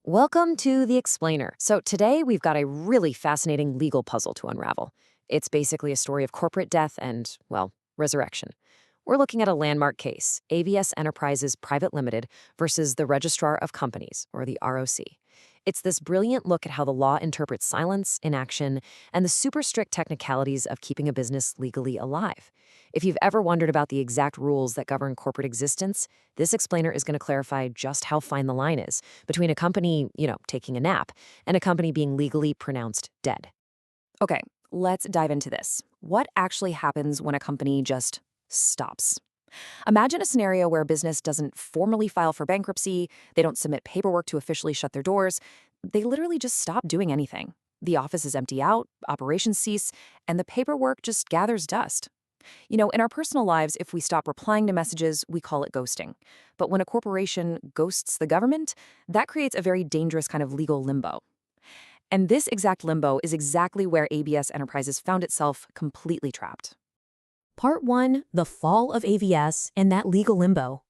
Welcome to The Explainer. So, today we've got a really fascinating legal puzzle to unravel. It's basically a story of corporate death and, well, resurrection. We're looking at a landmark case, AVS Enterprises Private Limited versus the Registrar of Companies, or the ROC. It's this brilliant look at how the law interprets silence, inaction, and the super strict technicalities of keeping a business legally alive. If you've ever wondered about the exact rules that govern corporate existence, this explainer is going to clarify just how fine the line is between a company, taking a nap, and a company being legally pronounced dead. Okay, let's dive into this. What actually happens when a company just stops? Imagine a scenario where a business doesn't formally file for bankruptcy, they don't submit paperwork to officially shut their doors, they literally just stop doing anything. The offices empty out, operations cease, and the paperwork just gathers dust. In our personal lives, if we stop replying to messages, we call it ghosting. But when a corporation ghosts the government, that creates a very dangerous kind of legal limbo. And this exact limbo is exactly where ABS Enterprises found itself completely trapped. Part 1, The Fall of AVS and that legal limbo.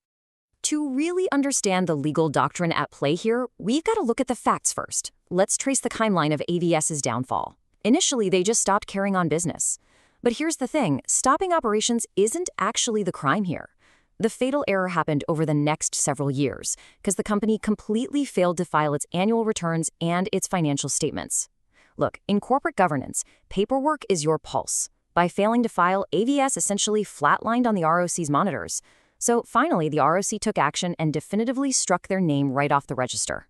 To really understand the legal doctrine at play here, we've got to look at the facts first. Let's trace the timeline of AVS's downfall. Initially, they just stopped carrying on business. But here's the thing, stopping operations isn't actually the crime here. The fatal error happened over the next several years, because the company completely failed to file its annual returns and its financial statements. Look, in corporate governance, paperwork is your pulse. By failing to file, AVS essentially flatlined on the ROC's monitors. So finally, the ROC took action and definitively struck their name right off the register.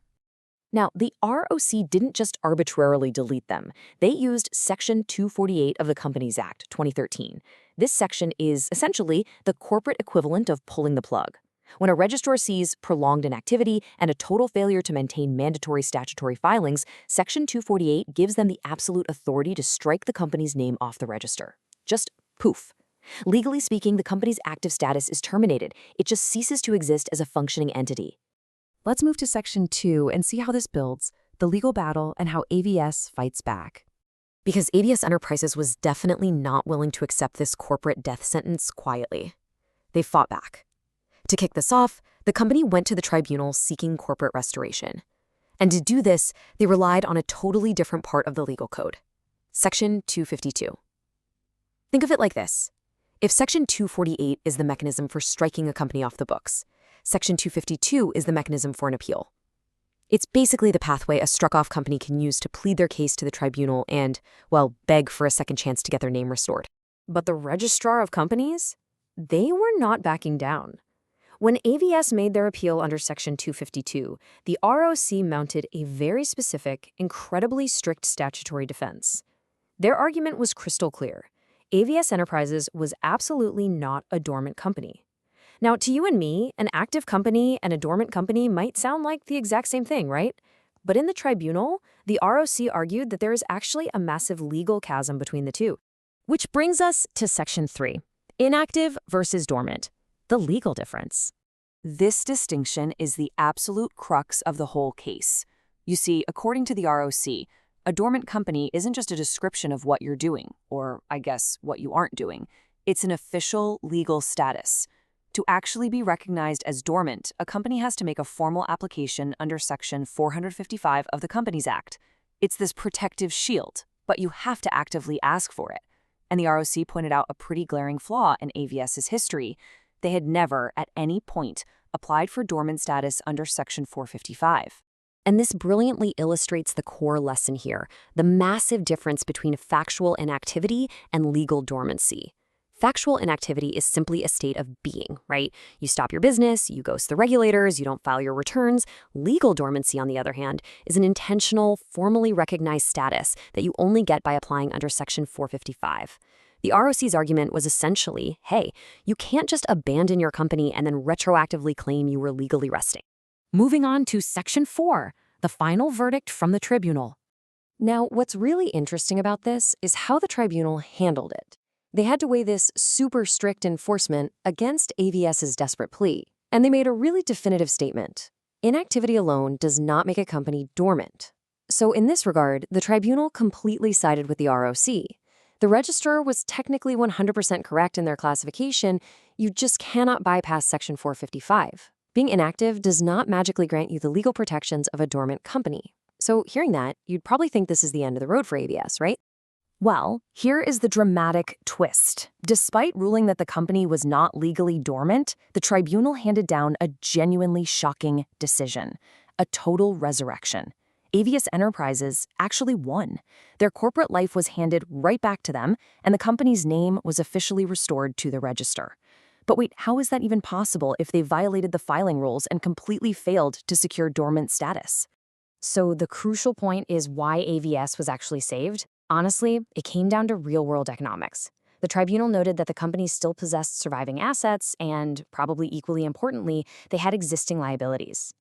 Now, the ROC didn't just arbitrarily delete them. They used Section 248 of the Companies Act, 2013. This section is essentially the corporate equivalent of pulling the plug. When a registrar sees prolonged inactivity and a total failure to maintain mandatory statutory filings, Section 248 gives them the absolute authority to strike the company's name off the register. Just poof. Legally speaking, the company's active status is terminated. It just ceases to exist as a functioning entity. Let's move to Section 2 and see how this builds, the legal battle, and how AVS fights back. Because AVS Enterprises was definitely not willing to accept this corporate death sentence quietly. They fought back. To kick this off, the company went to the tribunal seeking corporate restoration. And to do this, they relied on a totally different part of the legal code, Section 252. Think of it like this. If Section 248 is the mechanism for striking a company off the books, Section 252 is the mechanism for an appeal. It's basically the pathway a struck-off company can use to plead their case to the tribunal and, well, beg for a second chance to get their name restored. But the Registrar of Companies? They were not backing down. When AVS made their appeal under Section 252, the ROC mounted a very specific, incredibly strict statutory defense. Their argument was crystal clear. AVS Enterprises was absolutely not a dormant company. Now, to you and me, an active company and a dormant company might sound like the exact same thing, right? But in the tribunal, the ROC argued that there is actually a massive legal chasm between the two. Which brings us to Section 3, inactive versus dormant. The legal difference. This distinction is the absolute crux of the whole case. You see, according to the ROC, a dormant company isn't just a description of what you're doing, or I guess what you aren't doing. It's an official legal status. To actually be recognized as dormant, a company has to make a formal application under Section 455 of the Companies Act. It's this protective shield, but you have to actively ask for it. And the ROC pointed out a pretty glaring flaw in AVS's history. They had never, at any point, applied for dormant status under Section 455. And this brilliantly illustrates the core lesson here, the massive difference between factual inactivity and legal dormancy. Factual inactivity is simply a state of being, right? You stop your business, you ghost the regulators, you don't file your returns. Legal dormancy, on the other hand, is an intentional, formally recognized status that you only get by applying under Section 455. The ROC's argument was essentially, hey, you can't just abandon your company and then retroactively claim you were legally resting. Moving on to Section 4, the final verdict from the tribunal. Now, what's really interesting about this is how the tribunal handled it. They had to weigh this super strict enforcement against AVS's desperate plea, and they made a really definitive statement. Inactivity alone does not make a company dormant. So in this regard, the tribunal completely sided with the ROC. The registrar was technically 100% correct in their classification, you just cannot bypass Section 455. Being inactive does not magically grant you the legal protections of a dormant company. So hearing that, you'd probably think this is the end of the road for AVS, right? Well, here is the dramatic twist. Despite ruling that the company was not legally dormant, the tribunal handed down a genuinely shocking decision, a total resurrection. AVS Enterprises actually won. Their corporate life was handed right back to them, and the company's name was officially restored to the register. But wait, how is that even possible if they violated the filing rules and completely failed to secure dormant status? So the crucial point is why AVS was actually saved. Honestly, it came down to real-world economics. The tribunal noted that the company still possessed surviving assets and, probably equally importantly, they had existing liabilities.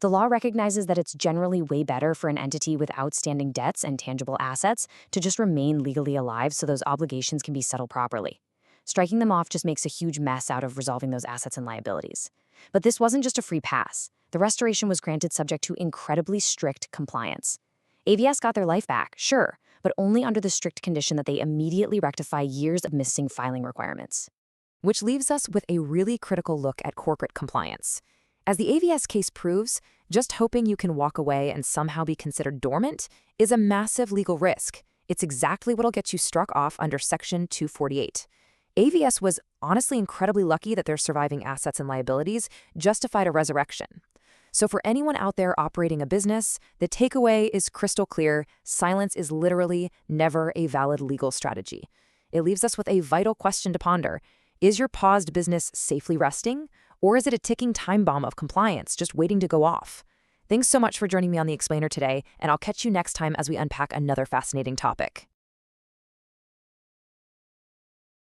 The law recognizes that it's generally way better for an entity with outstanding debts and tangible assets to just remain legally alive so those obligations can be settled properly. Striking them off just makes a huge mess out of resolving those assets and liabilities. But this wasn't just a free pass. The restoration was granted subject to incredibly strict compliance. AVS got their life back, sure, but only under the strict condition that they immediately rectify years of missing filing requirements. Which leaves us with a really critical look at corporate compliance. As the AVS case proves, just hoping you can walk away and somehow be considered dormant is a massive legal risk. It's exactly what'll get you struck off under Section 248. AVS was honestly incredibly lucky that their surviving assets and liabilities justified a resurrection. So for anyone out there operating a business, the takeaway is crystal clear: silence is literally never a valid legal strategy. It leaves us with a vital question to ponder. Is your paused business safely resting, or is it a ticking time bomb of compliance just waiting to go off? Thanks so much for joining me on The Explainer today, and I'll catch you next time as we unpack another fascinating topic.